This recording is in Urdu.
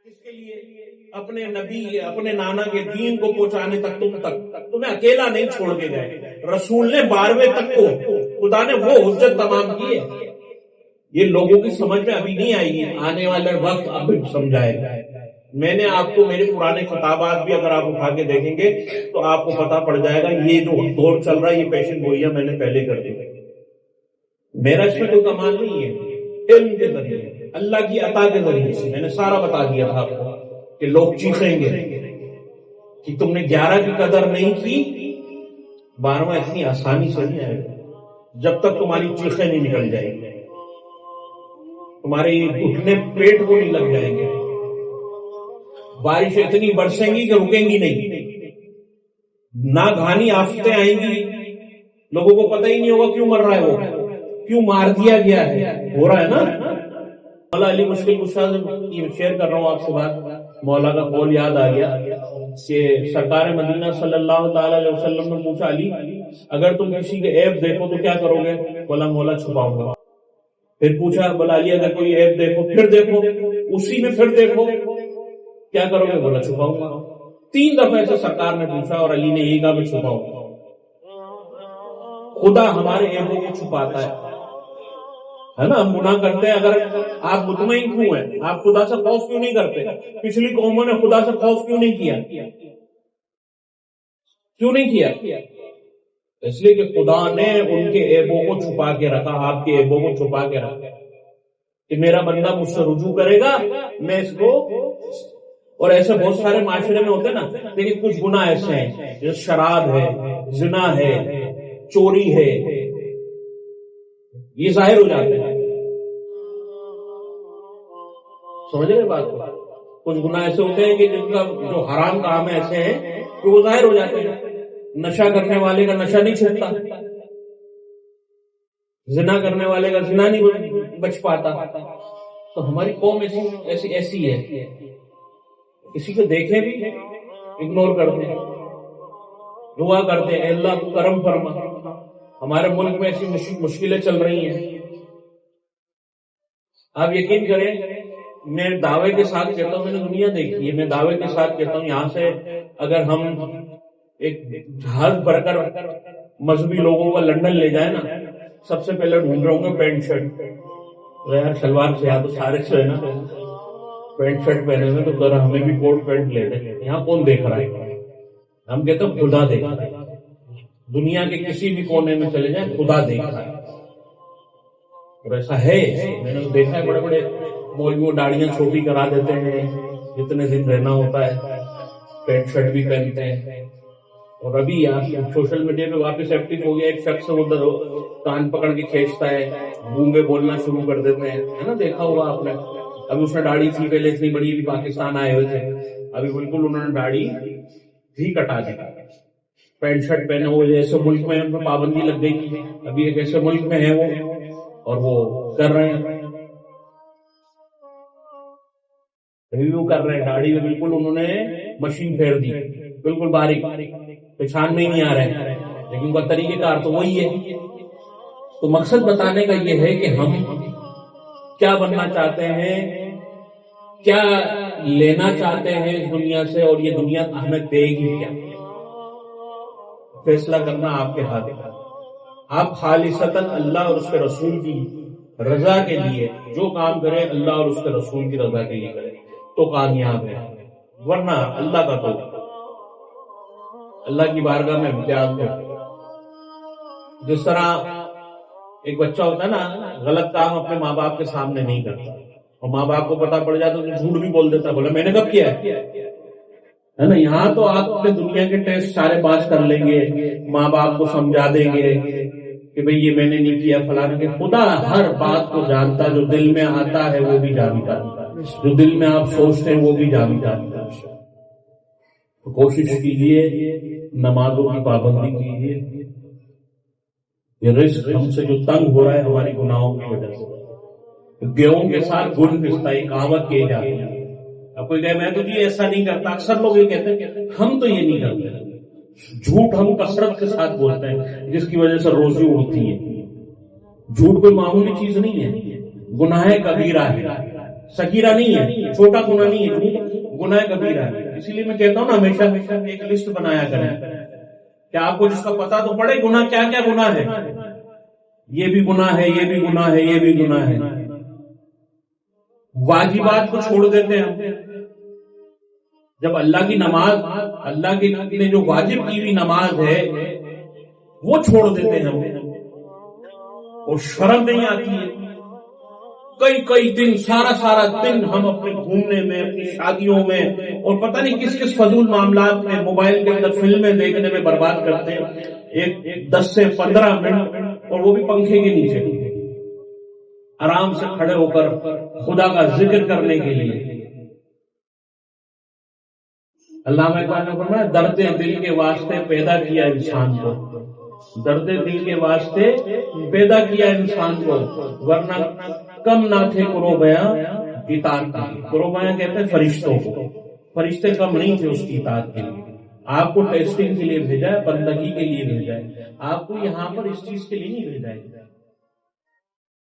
اس کے لیے اپنے نبی اپنے نانا کے دین کو پہنچانے تک تمہیں اکیلا نہیں چھوڑ کے گئے، رسول نے 12ویں تک کو خدا نے وہ حجت تمام کی ہے۔ یہ لوگوں کی سمجھ میں ابھی نہیں آئی ہے، آنے والے وقت اب سمجھائے گا۔ میں نے آپ کو میرے پرانے خطابات بھی اگر آپ اٹھا کے دیکھیں گے تو آپ کو پتا پڑ جائے گا یہ جو دور چل رہا ہے یہ پیشن گوئیاں میں نے پہلے کر دی۔ میرا اس میں کوئی کمال نہیں ہے، علم کے ذریعے اللہ کی عطا کے ذریعے سے میں نے سارا بتا دیا تھا آپ کو کہ لوگ چیخیں گے کہ تم نے 11 کی قدر نہیں کی، 12واں اتنی آسانی سے نہیں آئے گا جب تک تمہاری چیخیں نہیں نکل جائیں گی، تمہارے گھٹنے پیٹ کو نہیں لگ جائیں گے، بارشیں اتنی برسیں گی کہ رکیں گی نہیں، ناگہانی آفتیں آئیں گی، لوگوں کو پتہ ہی نہیں ہوگا کیوں مر رہا ہے، وہ کیوں مار دیا گیا ہے، ہو رہا ہے نا۔ مولا علی مشکل کشا سے شیئر کر رہا ہوں آپ سے بات، مولا کا قول یاد آ گیا کہ سرکار مدینہ صلی اللہ تعالی علیہ وسلم نے پوچھا علی اگر تم کسی کے عیب دیکھو تو کیا کرو گے؟ بولا مولا چھپاؤں گا۔ پھر پوچھا بولا علی اگر کوئی عیب دیکھو پھر دیکھو، اسی میں پھر دیکھو کیا کرو گے؟ بولا چھپاؤں گا۔ 3 دفعہ سے سرکار نے پوچھا اور علی نے یہی کہا کہ چھپاؤں گا۔ خدا ہمارے عیبوں کو چھپاتا ہے نا، ہم گناہ کرتے ہیں، اگر آپ مطمئن کیوں ہیں، آپ خدا سے خوف کیوں نہیں کرتے؟ پچھلی قوموں نے خدا سے خوف کیوں نہیں کیا؟ کیوں نہیں کیا؟ اس لیے کہ خدا نے ان کے عیبوں کو چھپا کے رکھا، آپ کے عیبوں کو چھپا کے رکھا کہ میرا بندہ مجھ سے رجوع کرے گا میں اس کو۔ اور ایسے بہت سارے معاشرے میں ہوتے ہیں نا، لیکن کچھ گناہ ایسے ہیں جیسے شراب ہے، زنا ہے، چوری ہے، یہ ظاہر ہو جاتے ہیں، سمجھ رہے بات کو؟ کچھ گناہ ایسے ہوتے ہیں کہ جن کا جو حرام کام ہے ایسے ہیں کہ وہ ظاہر ہو جاتے ہیں۔ نشہ کرنے والے کا نشہ نہیں چھوٹتا، زنا کرنے والے کا زنا نہیں بچ پاتا۔ تو ہماری قوم ایسی ہے، کسی کو دیکھیں بھی اگنور کرتے ہیں، دعا کرتے ہیں اللہ تو کرم فرما۔ ہمارے ملک میں ایسی مشکلیں چل رہی ہیں، آپ یقین کریں میں دعوے کے ساتھ کہتا ہوں، میں نے دنیا دیکھی ہے، میں دعوے کے ساتھ کہتا ہوں یہاں سے اگر ہم ایک جہاز بھر کر مذہبی لوگوں کو لندن لے جائیں نا، سب سے پہلے ڈھونڈ رہا ہوں گا پینٹ شرٹ، یار شلوار سے یا تو سارے سے ہے نا پینٹ شرٹ پہنے ہوئے، تو ذرا ہمیں بھی کوٹ پینٹ لے دیں، یہاں کون دیکھ رہا ہے؟ ہم کہتے ہیں خدا دیکھ رہا ہے، دنیا کے کسی بھی کونے میں چلے جائیں خدا دیکھ رہا ہے، اور ایسا ہے۔ میں نے دیکھا ہے بڑے بڑے مولویوں داڑیاں چھوٹی کرا دیتے ہیں، جتنے دن رہنا ہوتا ہے پینٹ شرٹ بھی پہنتے ہیں۔ اور ابھی آپ سوشل میڈیا پہ واپس ایکٹیو ہو گیا، ایک شخص ادھر کان پکڑ کے کھینچتا ہے، گونگے بولنا شروع کر دیتے ہیں، ہے نا، دیکھا ہوگا آپ نے۔ ابھی اس نے داڑھی تھی پہلے اتنی بڑی، پاکستان آئے ہوئے تھے، ابھی بالکل انہوں نے داڑھی بھی کٹا دی، پینٹ شرٹ پہنے ہوئے۔ ایسے ملک میں ان پر پابندی لگ گئی، ابھی ایک ایسے ملک میں ہے وہ، اور وہ کر رہے ہیں، ریویو کر رہے ہیں، داڑھی میں بالکل انہوں نے مشین پھیر دی، بالکل باریک، پہچان میں ہی نہیں آ رہے، لیکن وہ طریقہ کار تو وہی ہے۔ تو مقصد بتانے کا یہ ہے کہ ہم کیا بننا چاہتے ہیں، کیا لینا چاہتے ہیں اس دنیا سے، اور یہ دنیا ہمیں دے گی کیا، فیصلہ کرنا آپ کے ہاتھ ہے۔ آپ خالصتاً اللہ اور اس کے رسول کی رضا کے لیے جو کام کریں، اللہ اور اس کے رسول کی رضا کے لیے کریں تو کامیاب ہے، ورنہ اللہ کا تو اللہ کی بارگاہ میں امتیاز ہے۔ جس طرح ایک بچہ ہوتا ہے نا، غلط کام اپنے ماں باپ کے سامنے نہیں کرتا، اور ماں باپ کو پتا پڑ جاتا تو جھوٹ بھی بول دیتا، بولا میں نے کب کیا ہے نا۔ یہاں تو آپ اپنے دنیا کے ٹیسٹ سارے پاس کر لیں گے، ماں باپ کو سمجھا دیں گے کہ بھئی یہ میں نے نہیں کیا فلاں کے۔ خدا ہر بات کو جانتا، جو دل میں آتا ہے وہ بھی جانتا، جو دل میں آپ سوچتے ہیں وہ بھی جانتا۔ کوشش کیجئے نمازوں کی پابندی کیجئے، یہ رزق ہم سے جو تنگ ہو رہا ہے ہماری گناہوں کی وجہ سے، گیہوں کے ساتھ گل پستا، یہ کہاوت کی جاتی ہے۔ اب کوئی کہے میں تو جی ایسا نہیں کرتا، اکثر لوگ یہ کہتے ہیں ہم تو یہ نہیں کرتے، جھوٹ ہم کثرت کے ساتھ بولتے ہیں جس کی وجہ سے روزی اڑتی ہے۔ جھوٹ کوئی معمولی چیز نہیں ہے، گناہ کبیرہ ہے، سکیرہ نہیں ہے، چھوٹا گناہ نہیں ہے، گناہ کبیرہ ہے۔ اسی لیے میں کہتا ہوں نا ہمیشہ ایک لسٹ بنایا کریں کہ آپ کو جس کا پتا تو پڑے گناہ کیا کیا گناہ ہے، یہ بھی گناہ ہے، یہ بھی گناہ ہے، یہ بھی گناہ ہے۔ واجبات کو چھوڑ دیتے ہیں جب اللہ کی نماز، اللہ کی نے جو واجب کی ہوئی نماز ہے وہ چھوڑ دیتے ہیں اور شرم نہیں آتی ہے۔ کئی دن سارا دن ہم اپنے گھومنے میں، اپنی شادیوں میں اور پتہ نہیں کس کس فضول معاملات میں، موبائل کے اندر فلمیں دیکھنے میں برباد کرتے ہیں، ایک 10 سے 15 منٹ، اور وہ بھی پنکھے کے نیچے آرام سے کھڑے ہو کر خدا کا ذکر کرنے کے لیے۔ علامہ اقبال نے فرمایا درد دل کے واسطے پیدا کیا انسان کو، درد دل کے واسطے پیدا کیا انسان کو، ورنہ کم نہ تھے کرو بیاں اطاعت کی۔ کرو بیاں کہتے ہیں فرشتوں کو، فرشتے کم نہیں تھے اس کی اطاعت کے لیے۔ آپ کو ٹیسٹنگ کے لیے بھیجا ہے، بندگی کے لیے بھیجا ہے، آپ کو یہاں پر اس چیز کے لیے نہیں بھیجا ہے